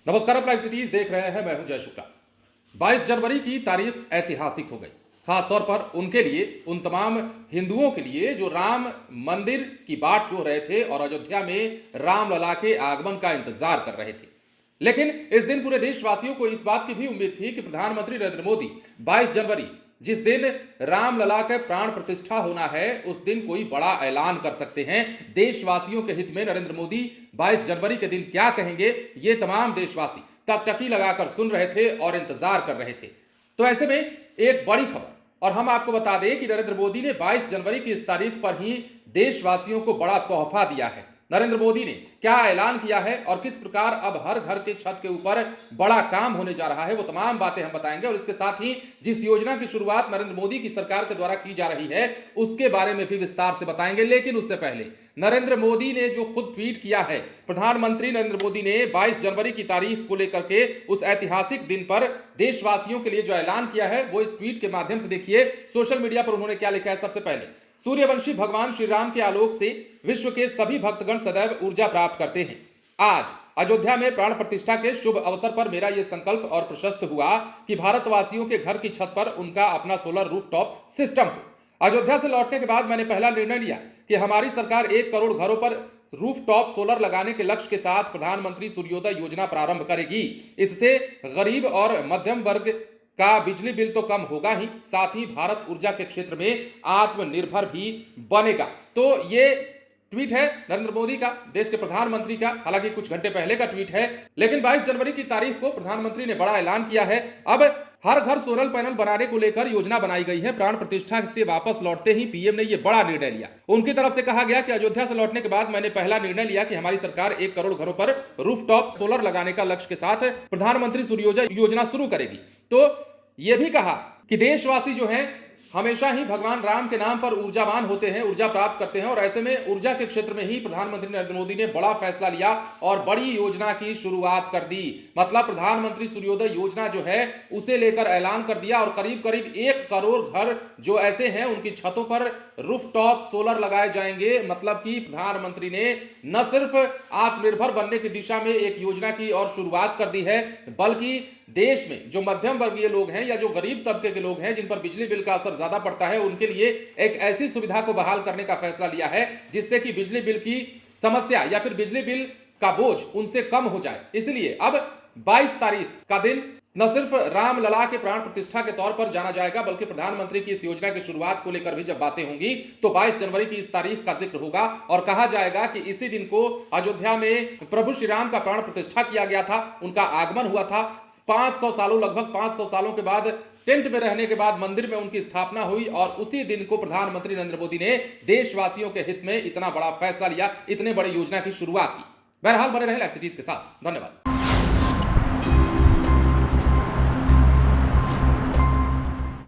नमस्कार, आप live cities देख रहे हैं। मैं हूं जय शुक्ला। 22 जनवरी की तारीख ऐतिहासिक हो गई, खासतौर पर उनके लिए, उन तमाम हिंदुओं के लिए जो राम मंदिर की बाट जोह रहे थे और अयोध्या में रामलला के आगमन का इंतजार कर रहे थे। लेकिन इस दिन पूरे देशवासियों को इस बात की भी उम्मीद थी कि प्रधानमंत्री नरेंद्र मोदी 22 जनवरी, जिस दिन रामलला के प्राण प्रतिष्ठा होना है, उस दिन कोई बड़ा ऐलान कर सकते हैं। देशवासियों के हित में नरेंद्र मोदी 22 जनवरी के दिन क्या कहेंगे, ये तमाम देशवासी टकटकी लगाकर सुन रहे थे और इंतजार कर रहे थे। तो ऐसे में एक बड़ी खबर, और हम आपको बता दें कि नरेंद्र मोदी ने 22 जनवरी की इस तारीख पर ही देशवासियों को बड़ा तोहफा दिया है। नरेंद्र मोदी ने क्या ऐलान किया है और किस प्रकार अब हर घर के छत के ऊपर बड़ा काम होने जा रहा है, वो तमाम बातें हम बताएंगे। और इसके साथ ही जिस योजना की शुरुआत नरेंद्र मोदी की सरकार के द्वारा की जा रही है, उसके बारे में भी विस्तार से बताएंगे। लेकिन उससे पहले नरेंद्र मोदी ने जो खुद ट्वीट किया है, प्रधानमंत्री नरेंद्र मोदी ने 22 जनवरी की तारीख को लेकर के उस ऐतिहासिक दिन पर देशवासियों के लिए जो ऐलान किया है, वो इस ट्वीट के माध्यम से देखिए। सोशल मीडिया पर उन्होंने क्या लिखा है। सबसे पहले, सूर्यवंशी भगवान श्री राम के आलोक से विश्व के सभी भक्तगण सदैव ऊर्जा प्राप्त करते हैं। आज अयोध्या में प्राण प्रतिष्ठा के शुभ अवसर पर मेरा यह संकल्प और प्रशस्त हुआ कि भारतवासियों के घर की छत पर उनका अपना सोलर रूफटॉप सिस्टम हो। अयोध्या से लौटने के बाद मैंने पहला निर्णय लिया कि हमारी सरकार 1 करोड़ घरों पर रूफटॉप सोलर लगाने के लक्ष्य के साथ प्रधानमंत्री सूर्योदय योजना प्रारंभ करेगी। इससे गरीब और मध्यम वर्ग का बिजली बिल तो कम होगा ही, साथ ही भारत ऊर्जा के क्षेत्र में आत्मनिर्भर भी बनेगा। तो ये ट्वीट है नरेंद्र मोदी का, देश के प्रधानमंत्री का। हालांकि कुछ घंटे पहले का ट्वीट है, लेकिन 22 जनवरी की तारीख को प्रधानमंत्री ने बड़ा ऐलान किया है। अब हर घर सोलर पैनल बनाने को लेकर योजना बनाई गई है। प्राण प्रतिष्ठा से वापस लौटते ही पीएम ने यह बड़ा निर्णय लिया। उनकी तरफ से कहा गया कि अयोध्या से लौटने के बाद मैंने पहला निर्णय लिया कि हमारी सरकार 1 करोड़ घरों पर रूफटॉप सोलर लगाने का लक्ष्य के साथ प्रधानमंत्री सूर्योदय योजना शुरू करेगी। तो यह भी कहा कि देशवासी जो हैं हमेशा ही भगवान राम के नाम पर ऊर्जावान होते हैं, ऊर्जा प्राप्त करते हैं, और ऐसे में ऊर्जा के क्षेत्र में ही प्रधानमंत्री नरेंद्र मोदी ने बड़ा फैसला लिया और बड़ी योजना की शुरुआत कर दी। मतलब प्रधानमंत्री सूर्योदय योजना जो है उसे लेकर ऐलान कर दिया और करीब करीब 1 करोड़ घर जो ऐसे हैं उनकी छतों पर रूफटॉप सोलर लगाए जाएंगे। मतलब कि प्रधानमंत्री ने न सिर्फ आत्मनिर्भर बनने की दिशा में एक योजना की और शुरुआत कर दी है, बल्कि देश में जो मध्यम वर्गीय लोग हैं या जो गरीब तबके के लोग हैं जिन पर बिजली बिल का असर ज्यादा पड़ता है, उनके लिए एक ऐसी सुविधा को बहाल करने का फैसला लिया है जिससे कि बिजली बिल की समस्या या फिर बिजली बिल का बोझ उनसे कम हो जाए। इसलिए अब 22 तारीख का दिन न सिर्फ रामलला के प्राण प्रतिष्ठा के तौर पर जाना जाएगा, बल्कि प्रधानमंत्री की इस योजना की शुरुआत को लेकर भी जब बातें होंगी तो 22 जनवरी की इस तारीख का जिक्र होगा और कहा जाएगा कि इसी दिन को अयोध्या में प्रभु श्री राम का प्राण प्रतिष्ठा किया गया था, उनका आगमन हुआ था। 500 सालों, लगभग 500 सालों के बाद, टेंट में रहने के बाद मंदिर में उनकी स्थापना हुई और उसी दिन को प्रधानमंत्री नरेंद्र मोदी ने देशवासियों के हित में इतना बड़ा फैसला लिया, इतने बड़ी योजना की शुरुआत की। बहरहाल बने रहे लाइव सिटीज के साथ। धन्यवाद।